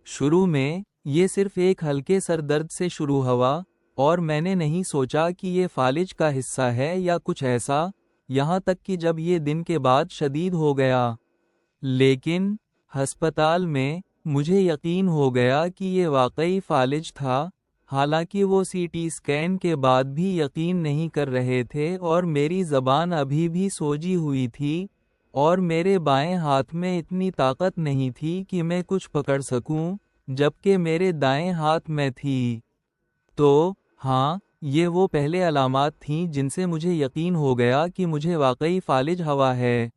शुरू में ये सिर्फ एक हल्के सर दर्द से शुरू हुआ और मैंने नहीं सोचा कि ये फालिज का हिस्सा है या कुछ ऐसा, यहाँ तक कि जब ये दिन के बाद शदीद हो गया। लेकिन अस्पताल में मुझे यकीन हो गया कि ये वाकई फालिज था। हालांकि वो सीटी स्कैन के बाद भी यकीन नहीं कर रहे थे और मेरी ज़बान अभी भी सोजी हुई थी और मेरे बाएं हाथ में इतनी ताकत नहीं थी कि मैं कुछ पकड़ सकूं, जबकि मेरे दाएं हाथ में थी। तो हाँ, ये वो पहले अलामात थीं जिनसे मुझे यकीन हो गया कि मुझे वाकई फालिज हुआ है।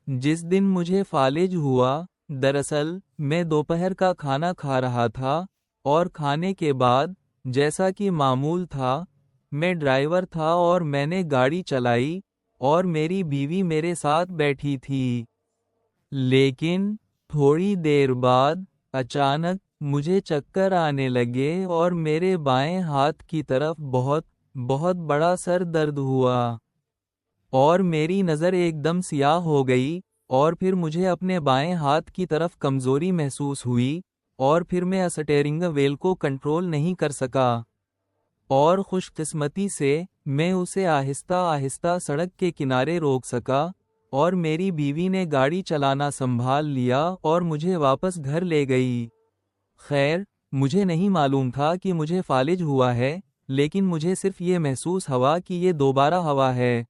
जिस दिन मुझे फालिज हुआ, दरअसल मैं दोपहर का खाना खा रहा था और खाने के बाद, जैसा कि मामूल था, मैं ड्राइवर था और मैंने गाड़ी चलाई और मेरी बीवी मेरे साथ बैठी थी। लेकिन थोड़ी देर बाद अचानक मुझे चक्कर आने लगे और मेरे बाएं हाथ की तरफ बहुत बहुत बड़ा सर दर्द हुआ और मेरी नज़र एकदम सियाह हो गई और फिर मुझे अपने बाएं हाथ की तरफ कमज़ोरी महसूस हुई और फिर मैं स्टीयरिंग व्हील को कंट्रोल नहीं कर सका और खुशकिस्मती से मैं उसे आहिस्ता आहिस्ता सड़क के किनारे रोक सका और मेरी बीवी ने गाड़ी चलाना संभाल लिया और मुझे वापस घर ले गई। खैर, मुझे नहीं मालूम था कि मुझे फालिज हुआ है, लेकिन मुझे सिर्फ ये महसूस हुआ कि ये दोबारा हुआ है,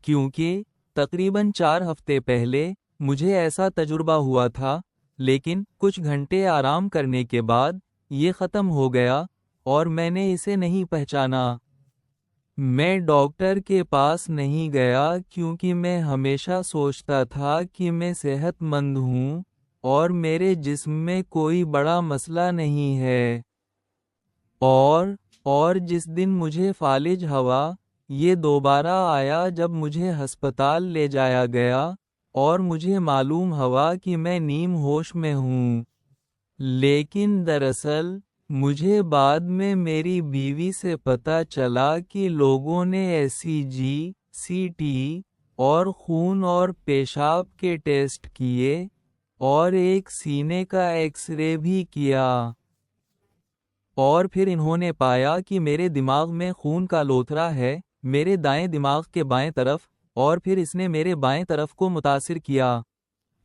क्योंकि तकरीबन 4 हफ्ते पहले मुझे ऐसा तजुर्बा हुआ था, लेकिन कुछ घंटे आराम करने के बाद ये ख़त्म हो गया और मैंने इसे नहीं पहचाना। मैं डॉक्टर के पास नहीं गया क्योंकि मैं हमेशा सोचता था कि मैं सेहतमंद हूँ और मेरे जिस्म में कोई बड़ा मसला नहीं है। और जिस दिन मुझे फालिज हुआ, ये दोबारा आया जब मुझे अस्पताल ले जाया गया और मुझे मालूम हुआ कि मैं नीम होश में हूँ। लेकिन दरअसल मुझे बाद में मेरी बीवी से पता चला कि लोगों ने एसीजी, सीटी और खून और पेशाब के टेस्ट किए और एक सीने का एक्सरे भी किया और फिर इन्होंने पाया कि मेरे दिमाग में खून का लोथरा है, मेरे दाएं दिमाग के बाएं तरफ, और फिर इसने मेरे बाएं तरफ को मुतासिर किया।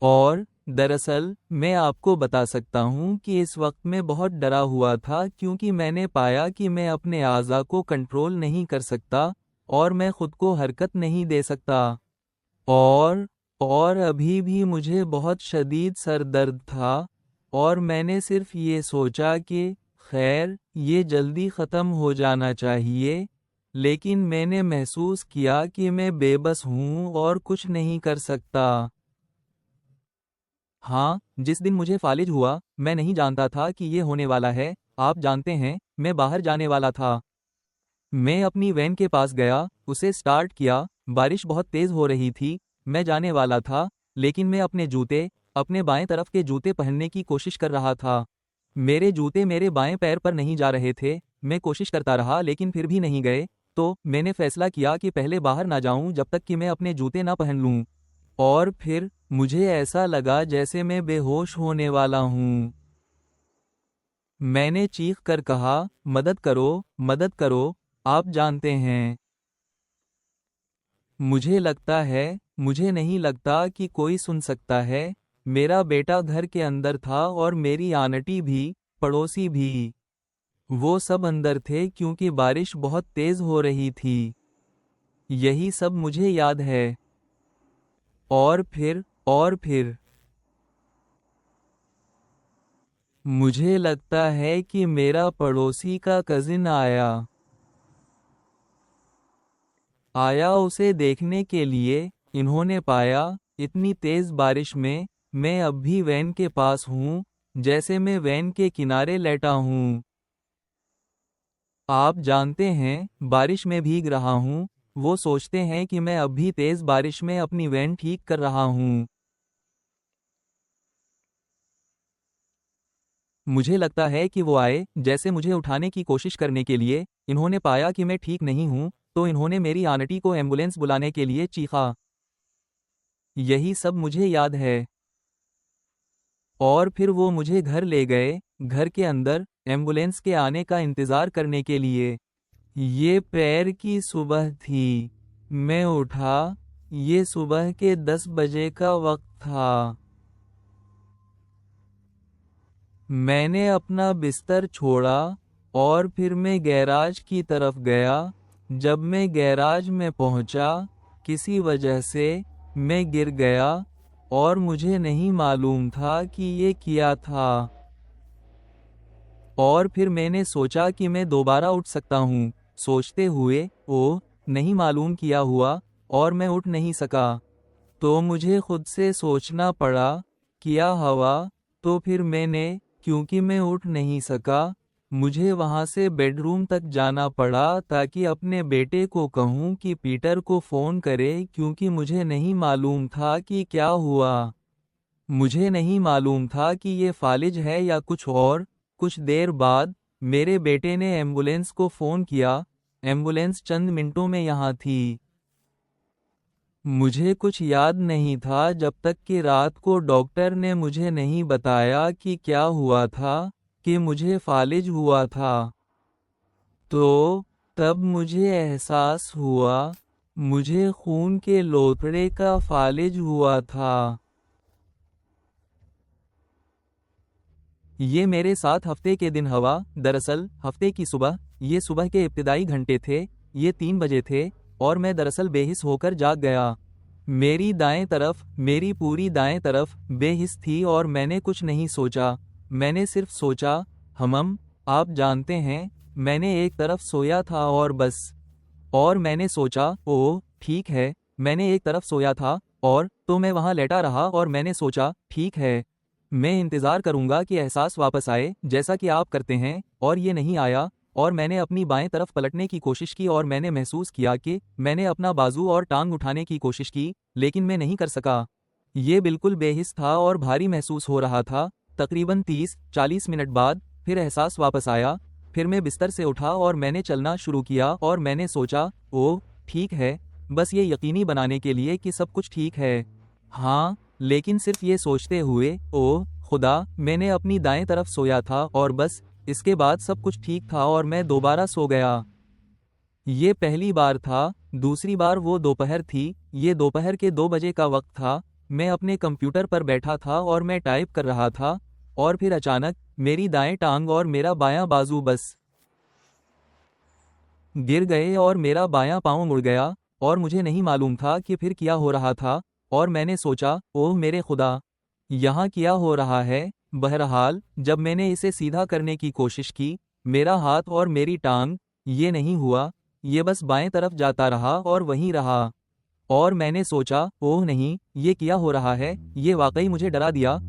और दरअसल मैं आपको बता सकता हूँ कि इस वक्त मैं बहुत डरा हुआ था क्योंकि मैंने पाया कि मैं अपने आज़ा को कंट्रोल नहीं कर सकता और मैं खुद को हरकत नहीं दे सकता। और और अभी भी मुझे बहुत शदीद सर दर्द था और मैंने सिर्फ ये सोचा कि खैर ये जल्दी ख़त्म हो जाना चाहिए, लेकिन मैंने महसूस किया कि मैं बेबस हूँ और कुछ नहीं कर सकता। हाँ, जिस दिन मुझे फालिज हुआ, मैं नहीं जानता था कि ये होने वाला है। आप जानते हैं, मैं बाहर जाने वाला था। मैं अपनी वैन के पास गया, उसे स्टार्ट किया, बारिश बहुत तेज़ हो रही थी, मैं जाने वाला था, लेकिन मैं अपने बाएं तरफ के जूते पहनने की कोशिश कर रहा था। मेरे जूते मेरे बाएं पैर पर नहीं जा रहे थे, मैं कोशिश करता रहा लेकिन फिर भी नहीं गए, तो मैंने फैसला किया कि पहले बाहर ना जाऊं जब तक कि मैं अपने जूते ना पहन लूं। और फिर मुझे ऐसा लगा जैसे मैं बेहोश होने वाला हूँ। मैंने चीख कर कहा, मदद करो, मदद करो, आप जानते हैं। मुझे नहीं लगता कि कोई सुन सकता है। मेरा बेटा घर के अंदर था और मेरी आंटी भी, पड़ोसी भी। वो सब अंदर थे क्योंकि बारिश बहुत तेज हो रही थी। यही सब मुझे याद है। और फिर मुझे लगता है कि मेरा पड़ोसी का कजिन आया उसे देखने के लिए। इन्होंने पाया, इतनी तेज बारिश में मैं अब भी वैन के पास हूँ, जैसे मैं वैन के किनारे लेटा हूँ। आप जानते हैं, बारिश में भीग रहा हूँ। वो सोचते हैं कि मैं अब भी तेज बारिश में अपनी वैन ठीक कर रहा हूँ। मुझे लगता है कि वो आए, जैसे मुझे उठाने की कोशिश करने के लिए। इन्होंने पाया कि मैं ठीक नहीं हूँ, तो इन्होंने मेरी आंटी को एम्बुलेंस बुलाने के लिए चीखा। यही सब मुझे याद है। और फिर वो मुझे घर ले गए, घर के अंदर एम्बुलेंस के आने का इंतज़ार करने के लिए। ये पैर की सुबह थी। मैं उठा। ये सुबह के 10 बजे का वक्त था। मैंने अपना बिस्तर छोड़ा और फिर मैं गैराज की तरफ गया। जब मैं गैराज में पहुंचा, किसी वजह से मैं गिर गया और मुझे नहीं मालूम था कि ये किया था। और फिर मैंने सोचा कि मैं दोबारा उठ सकता हूँ। सोचते हुए, ओह, नहीं मालूम किया हुआ, और मैं उठ नहीं सका। तो मुझे खुद से सोचना पड़ा, क्या हवा? तो फिर मैंने, क्योंकि मैं उठ नहीं सका, मुझे वहां से बेडरूम तक जाना पड़ा ताकि अपने बेटे को कहूं कि पीटर को फ़ोन करे, क्योंकि मुझे नहीं मालूम था कि क्या हुआ। मुझे नहीं मालूम था कि ये फालिज है या कुछ और। कुछ देर बाद मेरे बेटे ने एम्बुलेंस को फ़ोन किया। एम्बुलेंस चंद मिनटों में यहाँ थी। मुझे कुछ याद नहीं था जब तक कि रात को डॉक्टर ने मुझे नहीं बताया कि क्या हुआ था, कि मुझे फालिज हुआ था। तो तब मुझे एहसास हुआ, मुझे खून के लोथड़े का फालिज हुआ था। ये मेरे साथ हफ्ते के दिन हवा। दरअसल हफ्ते की सुबह, ये सुबह के इब्तिदाई घंटे थे। ये 3 बजे थे और मैं दरअसल बेहिस होकर जाग गया। मेरी दाएं तरफ, मेरी पूरी दाएं तरफ बेहिस थी और मैंने कुछ नहीं सोचा। मैंने सिर्फ सोचा, आप जानते हैं, मैंने एक तरफ सोया था और बस। और मैंने सोचा, ओह ठीक है, मैंने एक तरफ सोया था, और तो मैं वहां लेटा रहा और मैंने सोचा, ठीक है, मैं इंतज़ार करूंगा कि एहसास वापस आए, जैसा कि आप करते हैं, और ये नहीं आया। और मैंने अपनी बाएं तरफ पलटने की कोशिश की और मैंने महसूस किया कि मैंने अपना बाजू और टांग उठाने की कोशिश की, लेकिन मैं नहीं कर सका। ये बिल्कुल बेहिस था और भारी महसूस हो रहा था। तकरीबन 30-40 मिनट बाद फिर एहसास वापस आया। फिर मैं बिस्तर से उठा और मैंने चलना शुरू किया और मैंने सोचा, ओह ठीक है, बस ये यकीनी बनाने के लिए कि सब कुछ ठीक है। हाँ, लेकिन सिर्फ ये सोचते हुए, ओह खुदा, मैंने अपनी दाएं तरफ सोया था और बस। इसके बाद सब कुछ ठीक था और मैं दोबारा सो गया। ये पहली बार था। दूसरी बार वो दोपहर थी। ये दोपहर के 2 बजे का वक्त था। मैं अपने कंप्यूटर पर बैठा था और मैं टाइप कर रहा था, और फिर अचानक मेरी दाएं टांग और मेरा बायां बाजू बस गिर गए और मेरा बायां पाँव मुड़ गया, और मुझे नहीं मालूम था कि फिर क्या हो रहा था। और मैंने सोचा, ओह मेरे खुदा, यहाँ क्या हो रहा है? बहरहाल जब मैंने इसे सीधा करने की कोशिश की, मेरा हाथ और मेरी टांग, ये नहीं हुआ, ये बस बाएं तरफ जाता रहा और वहीं रहा। और मैंने सोचा, ओह नहीं, ये क्या हो रहा है? ये वाकई मुझे डरा दिया।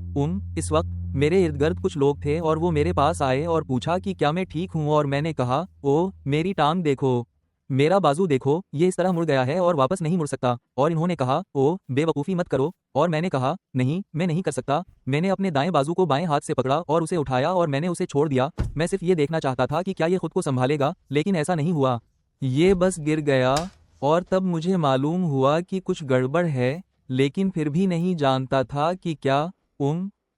इस वक्त मेरे इर्द गिर्द कुछ लोग थे और वो मेरे पास आए और पूछा कि क्या मैं ठीक हूँ, और मैंने कहा, ओह मेरी टांग देखो, मेरा बाजू देखो, ये इस तरह मुड़ गया है और वापस नहीं मुड़ सकता। और इन्होंने कहा, ओह बेवकूफ़ी मत करो। और मैंने कहा, नहीं, मैं नहीं कर सकता। मैंने अपने दाएं बाजू को बाएं हाथ से पकड़ा और उसे उठाया और मैंने उसे छोड़ दिया। मैं सिर्फ ये देखना चाहता था कि क्या ये खुद को संभालेगा, लेकिन ऐसा नहीं हुआ। ये बस गिर गया। और तब मुझे मालूम हुआ कि कुछ गड़बड़ है, लेकिन फिर भी नहीं जानता था कि क्या।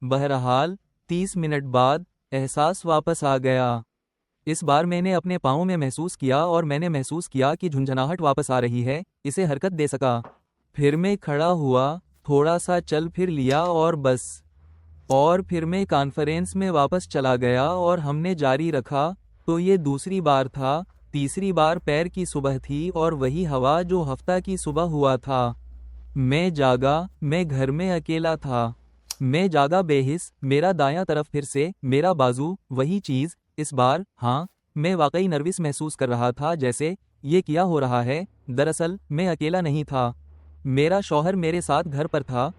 बहरहाल 30 मिनट बाद एहसास वापस आ गया। इस बार मैंने अपने पाँव में महसूस किया और मैंने महसूस किया कि झुंझुनाहट वापस आ रही है, इसे हरकत दे सका। फिर मैं खड़ा हुआ, थोड़ा सा चल फिर लिया और बस। और फिर मैं कॉन्फ्रेंस में वापस चला गया और हमने जारी रखा। तो ये दूसरी बार था। तीसरी बार पैर की सुबह थी और वही हवा जो हफ्ता की सुबह हुआ था। मैं जागा, मैं घर में अकेला था। मैं जागा बेहिस, मेरा दायां तरफ फिर से, मेरा बाजू, वही चीज़। इस बार, हाँ, मैं वाकई नर्वस महसूस कर रहा था, जैसे ये क्या हो रहा है। दरअसल मैं अकेला नहीं था। मेरा शौहर मेरे साथ घर पर था।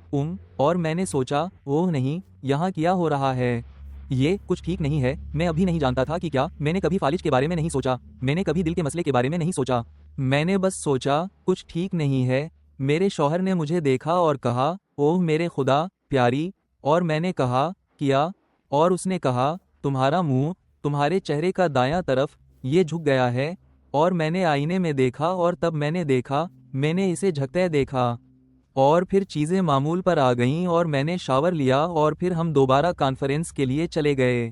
और मैंने सोचा, ओह नहीं, यहाँ क्या हो रहा है? ये कुछ ठीक नहीं है। मैं अभी नहीं जानता था कि क्या। मैंने कभी फालिज के बारे में नहीं सोचा। मैंने कभी दिल के मसले के बारे में नहीं सोचा। मैंने बस सोचा, कुछ ठीक नहीं है। मेरे शौहर ने मुझे देखा और कहा, ओह मेरे खुदा, प्यारी। और मैंने कहा, क्या? और उसने कहा, तुम्हारा मुंह, तुम्हारे चेहरे का दायां तरफ, ये झुक गया है। और मैंने आईने में देखा और तब मैंने देखा, मैंने इसे झुकते देखा। और फिर चीज़ें मामूल पर आ गईं और मैंने शावर लिया और फिर हम दोबारा कॉन्फ्रेंस के लिए चले गए।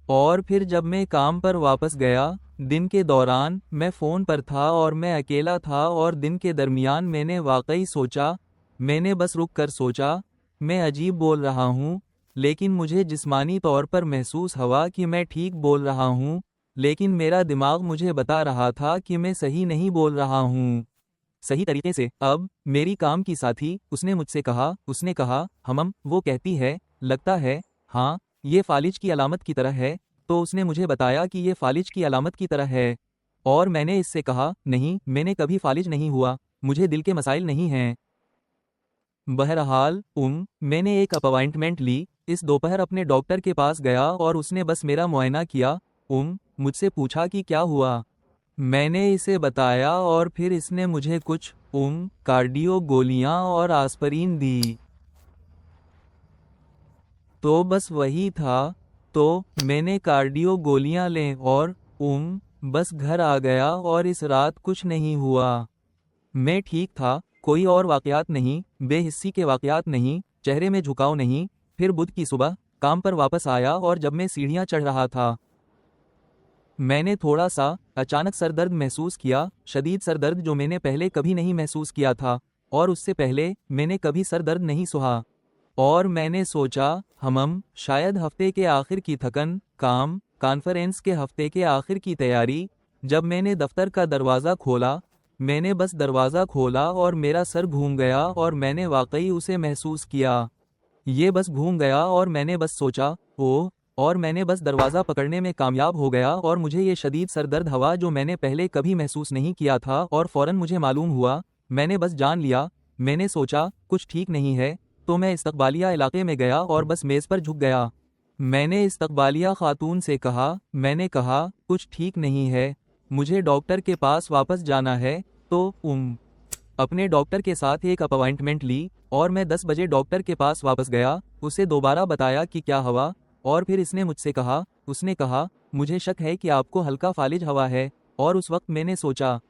और फिर जब मैं काम पर वापस गया, दिन के दौरान मैं फ़ोन पर था और मैं अकेला था और दिन के दरमियान मैंने वाकई सोचा, मैंने बस रुक कर सोचा, मैं अजीब बोल रहा हूँ, लेकिन मुझे जिस्मानी तौर पर महसूस हुआ कि मैं ठीक बोल रहा हूँ, लेकिन मेरा दिमाग मुझे बता रहा था कि मैं सही नहीं बोल रहा हूँ सही तरीके से। अब मेरी काम की साथी, उसने कहा वो कहती है, लगता है, हाँ, ये फालिज की अलामत की तरह है। तो उसने मुझे बताया कि ये फालिज की अलामत की तरह है। और मैंने इससे कहा, नहीं, मैंने कभी फालिज नहीं हुआ, मुझे दिल के मसाइल नहीं हैं। बहरहाल मैंने एक अपॉइंटमेंट ली, इस दोपहर अपने डॉक्टर के पास गया और उसने बस मेरा मुआयना किया। मुझसे पूछा कि क्या हुआ। मैंने इसे बताया और फिर इसने मुझे कुछ कार्डियो गोलियां और आस्पिरिन दी। तो बस वही था। तो मैंने कार्डियो गोलियां लें और बस घर आ गया और इस रात कुछ नहीं हुआ। मैं ठीक था, कोई और वाकयात नहीं, बेहिस्सी के वाकयात नहीं, चेहरे में झुकाव नहीं। फिर बुध की सुबह काम पर वापस आया और जब मैं सीढ़ियां चढ़ रहा था, मैंने थोड़ा सा अचानक सर दर्द महसूस किया, शदीद सर दर्द जो मैंने पहले कभी नहीं महसूस किया था, और उससे पहले मैंने कभी सर दर्द नहीं सहा। और मैंने सोचा, शायद हफ्ते के आखिर की थकन, काम, कॉन्फ्रेंस के हफ्ते के आखिर की तैयारी। जब मैंने दफ्तर का दरवाज़ा खोला, मैंने बस दरवाज़ा खोला और मेरा सर घूम गया और मैंने वाकई उसे महसूस किया। ये बस घूम गया और मैंने बस सोचा, ओह, और मैंने बस दरवाज़ा पकड़ने में कामयाब हो गया और मुझे ये शदीद सरदर्द हवा जो मैंने पहले कभी महसूस नहीं किया था और फ़ौरन मुझे मालूम हुआ, मैंने बस जान लिया। मैंने सोचा, कुछ ठीक नहीं है, तो मैं इस्तकबालिया इलाके में गया और बस मेज़ पर झुक गया। मैंने इस्तकबालिया खातून से कहा, मैंने कहा, कुछ ठीक नहीं है, मुझे डॉक्टर के पास वापस जाना है। तो अपने डॉक्टर के साथ एक अपॉइंटमेंट ली और मैं 10 बजे डॉक्टर के पास वापस गया, उसे दोबारा बताया कि क्या हवा। और फिर इसने मुझसे कहा, उसने कहा, मुझे शक है कि आपको हल्का फालिज हवा है। और उस वक्त मैंने सोचा,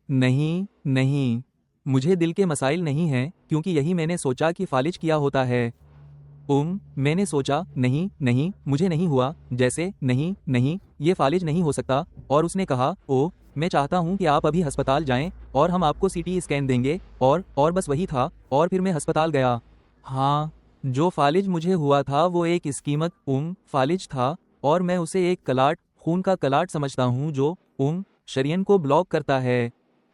नहीं, नहीं, मुझे दिल के मसाइल नहीं हैं, क्योंकि यही मैंने सोचा कि फालिज किया होता है। मैंने सोचा, नहीं, नहीं, मुझे नहीं हुआ, जैसे, नहीं, नहीं, ये फालिज नहीं हो सकता। और उसने कहा, ओह, मैं चाहता हूँ कि आप अभी अस्पताल जाएं और हम आपको सीटी स्कैन देंगे। और बस वही था। और फिर मैं अस्पताल गया। हाँ, जो फालिज मुझे हुआ था वो एक इस्कीमत फालिज था, और मैं उसे एक कलाट, खून का कलाट समझता हूँ जो शरीयन को ब्लॉक करता है।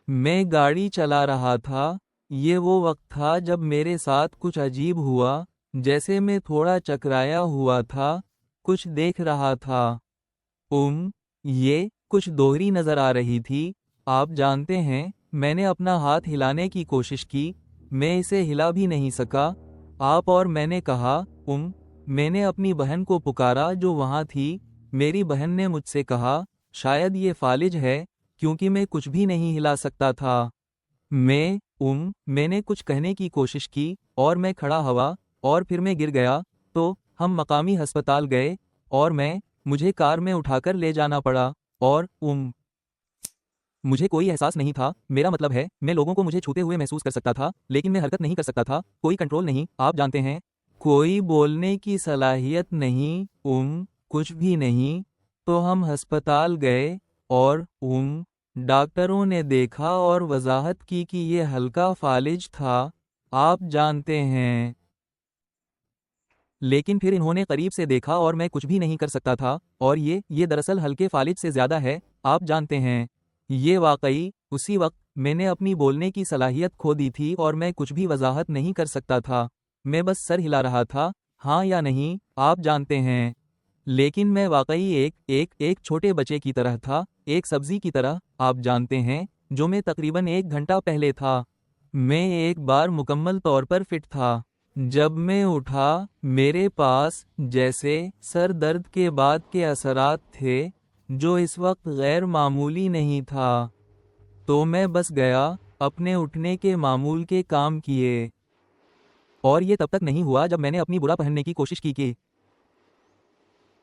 मैं गाड़ी चला रहा था। ये वो वक्त था जब मेरे साथ कुछ अजीब हुआ, जैसे मैं थोड़ा चकराया हुआ था, कुछ देख रहा था। ये कुछ दोहरी नजर आ रही थी। आप जानते हैं, मैंने अपना हाथ हिलाने की कोशिश की, मैं इसे हिला भी नहीं सका। आप और मैंने कहा, मैंने अपनी बहन को पुकारा जो वहां थी। मेरी बहन ने मुझसे कहा, शायद ये फालिज है, क्योंकि मैं कुछ भी नहीं हिला सकता था। मैं मैंने कुछ कहने की कोशिश की और मैं खड़ा हुआ और फिर मैं गिर गया। तो हम मकामी अस्पताल गए और मुझे कार में उठाकर ले जाना पड़ा। और मुझे कोई एहसास नहीं था, मेरा मतलब है, मैं लोगों को मुझे छूते हुए महसूस कर सकता था, लेकिन मैं हरकत नहीं कर सकता था, कोई कंट्रोल नहीं, आप जानते हैं, कोई बोलने की सलाहियत नहीं, कुछ भी नहीं। तो हम अस्पताल गए और डॉक्टरों ने देखा और वजाहत की कि ये हल्का फालिज था, आप जानते हैं। लेकिन फिर इन्होंने करीब से देखा और मैं कुछ भी नहीं कर सकता था, और ये दरअसल हल्के फालिज से ज़्यादा है, आप जानते हैं। ये वाकई, उसी वक्त मैंने अपनी बोलने की सलाहियत खो दी थी और मैं कुछ भी वजाहत नहीं कर सकता था। मैं बस सर हिला रहा था, हाँ या नहीं, आप जानते हैं। लेकिन मैं वाकई एक छोटे बच्चे की तरह था, एक सब्जी की तरह, आप जानते हैं, जो मैं तकरीबन 1 घंटा पहले था। मैं एक बार मुकम्मल तौर पर फिट था। जब मैं उठा, मेरे पास जैसे सर दर्द के बाद के असरात थे, जो इस वक्त गैर मामूली नहीं था। तो मैं बस गया, अपने उठने के मामूल के काम किए। और ये तब तक नहीं हुआ जब मैंने अपनी बुरा पहनने की कोशिश की कि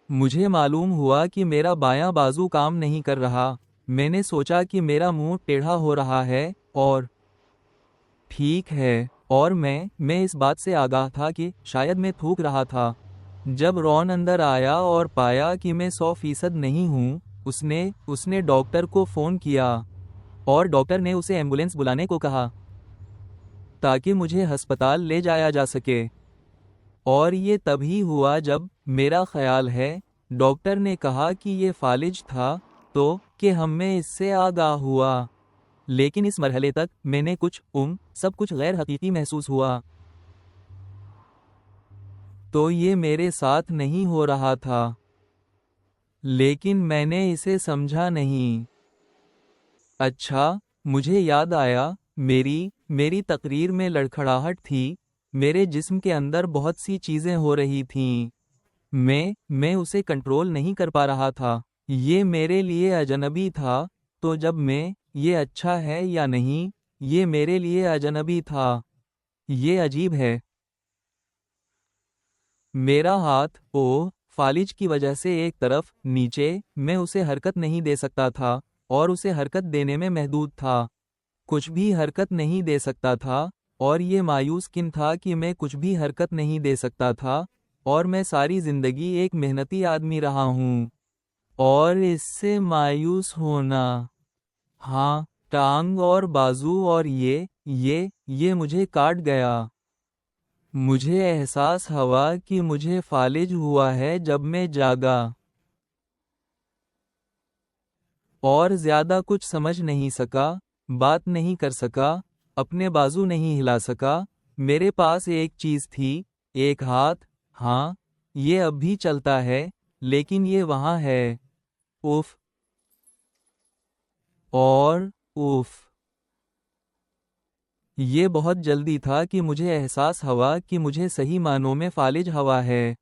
मुझे मालूम हुआ कि मेरा बायां बाजू काम नहीं कर रहा। मैंने सोचा कि मेरा मुंह टेढ़ा हो रहा है, और ठीक है, और मैं इस बात से आगाह था कि शायद मैं थूक रहा था। जब रॉन अंदर आया और पाया कि मैं 100% नहीं हूँ, उसने डॉक्टर को फ़ोन किया और डॉक्टर ने उसे एम्बुलेंस बुलाने को कहा ताकि मुझे अस्पताल ले जाया जा सके। और ये तभी हुआ जब, मेरा ख्याल है, डॉक्टर ने कहा कि ये फालिज था, तो कि हमें इससे आगाह हुआ। लेकिन इस मरहले तक मैंने सब कुछ गैर हकीकी महसूस हुआ। तो ये मेरे साथ नहीं हो रहा था, लेकिन मैंने इसे समझा नहीं। अच्छा, मुझे याद आया, मेरी तकरीर में लड़खड़ाहट थी, मेरे जिस्म के अंदर बहुत सी चीज़ें हो रही थीं। मैं उसे कंट्रोल नहीं कर पा रहा था। ये मेरे लिए अजनबी था, तो जब ये अच्छा है या नहीं, ये मेरे लिए अजनबी था। ये अजीब है। मेरा हाथ, फालिज की वजह से एक तरफ नीचे, मैं उसे हरकत नहीं दे सकता था, और उसे हरकत देने में महदूद था। कुछ भी हरकत नहीं दे सकता था, और ये मायूस किन था कि मैं कुछ भी हरकत नहीं दे सकता था, और मैं सारी जिंदगी एक मेहनती आदमी रहा हूँ। और इससे मायूस होना, हाँ, टांग और बाजू, और ये मुझे काट गया। मुझे एहसास हुआ कि मुझे फालिज हुआ है जब मैं जागा। और ज्यादा कुछ समझ नहीं सका, बात नहीं कर सका, अपने बाजू नहीं हिला सका। मेरे पास एक चीज थी, एक हाथ। हाँ, ये अब भी चलता है, लेकिन ये वहाँ है। उफ, और उफ। ये बहुत जल्दी था कि मुझे एहसास हुआ कि मुझे सही मानों में फालिज हवा है।